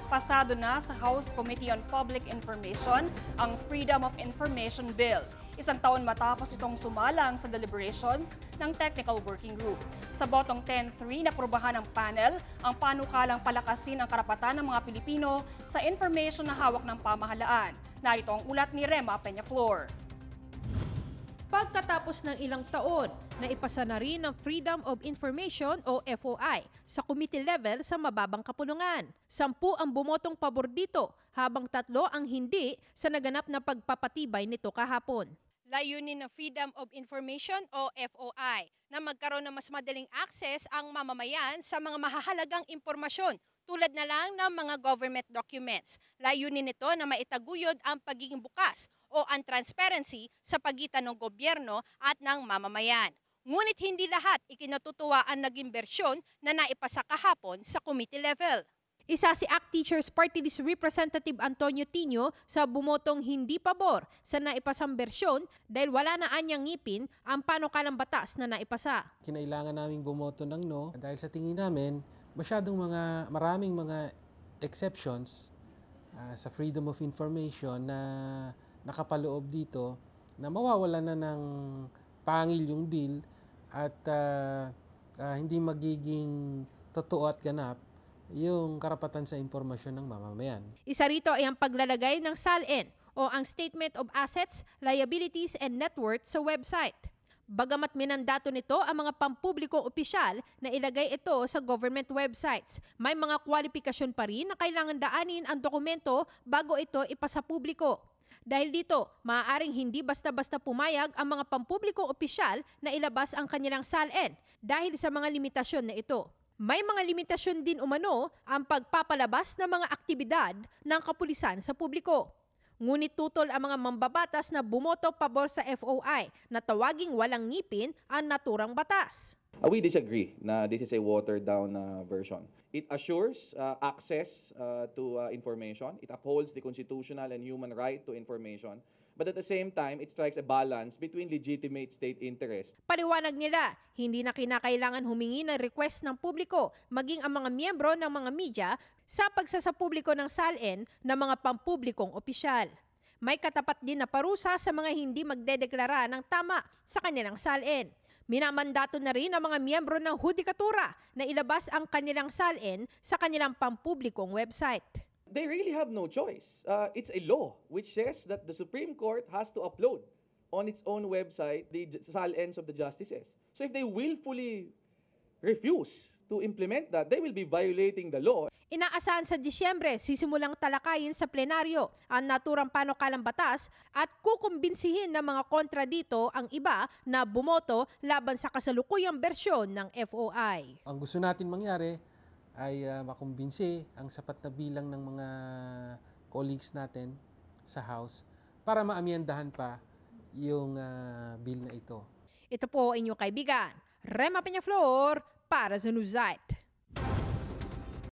Pasado na sa House Committee on Public Information ang Freedom of Information Bill. Isang taon matapos itong sumalang sa deliberations ng Technical Working Group. Sa botong 10-3 naprubahan ng panel ang panukalang palakasin ang karapatan ng mga Pilipino sa information na hawak ng pamahalaan. Narito ang ulat ni Rema Peñaflor. Pagkatapos ng ilang taon, naipasa na rin ang Freedom of Information o FOI sa committee level sa mababang kapulungan. 10 ang bumotong pabor dito, habang 3 ang hindi sa naganap na pagpapatibay nito kahapon. Layunin ng Freedom of Information o FOI na magkaroon ng mas madaling access ang mamamayan sa mga mahahalagang impormasyon tulad na lang ng mga government documents. Layunin nito na maitaguyod ang pagiging bukas o ang transparency sa pagitan ng gobyerno at ng mamamayan. Ngunit hindi lahat ikinatutuwa ang naging bersyon na naipasa kahapon sa committee level. Isa si ACT Teachers Party List Representative Antonio Tino sa bumotong hindi pabor sa naipasang bersyon dahil wala na anyang ngipin ang panukalang batas na naipasa. Kinailangan naming bumoto ng no dahil sa tingin namin maraming mga exceptions sa freedom of information na nakapaloob dito na mawawala na ng pangil yung bill at hindi magiging totoo at ganap yung karapatan sa impormasyon ng mamamayan. Isa rito ay ang paglalagay ng SALN o ang Statement of Assets, Liabilities and Net Worth sa website. Bagamat minandato nito ang mga pampublikong opisyal na ilagay ito sa government websites, may mga kwalifikasyon pa rin na kailangan daanin ang dokumento bago ito ipasa publiko. Dahil dito, maaaring hindi basta-basta pumayag ang mga pampublikong opisyal na ilabas ang kanilang SALN dahil sa mga limitasyon na ito. May mga limitasyon din umano ang pagpapalabas ng mga aktibidad ng kapulisan sa publiko. Ngunit tutol ang mga mambabatas na bumoto pabor sa FOI na tawaging walang ngipin ang naturang batas. We disagree na this is a watered down version. It assures access to information. It upholds the constitutional and human right to information. But at the same time, it strikes a balance between legitimate state interest. Paliwanag nila, hindi na kinakailangan humingi ng request ng publiko maging ang mga miyembro ng mga media sa pagsasapubliko ng SALN ng mga pampublikong opisyal. May katapat din na parusa sa mga hindi magdedeklara ng tama sa kanilang SALN. Minamandato na rin ang mga miyembro ng hudikatura na ilabas ang kanilang SALN sa kanilang pampublikong website. They really have no choice. It's a law which says that the Supreme Court has to upload on its own website the SALNs of the justices. So if they willfully refuse to implement that, they will be violating the law. Inaasahan sa Disyembre, sisimulang talakayin sa plenaryo ang naturang panukalang batas at kukumbinsihin ng mga kontra dito ang iba na bumoto laban sa kasalukuyang bersyon ng FOI. Ang gusto natin mangyari ay makumbinsi ang sapat na bilang ng mga colleagues natin sa House para maamyendahan pa yung bill na ito. Ito po inyong kaibigan, Rema Peñaflor para sa Newsite.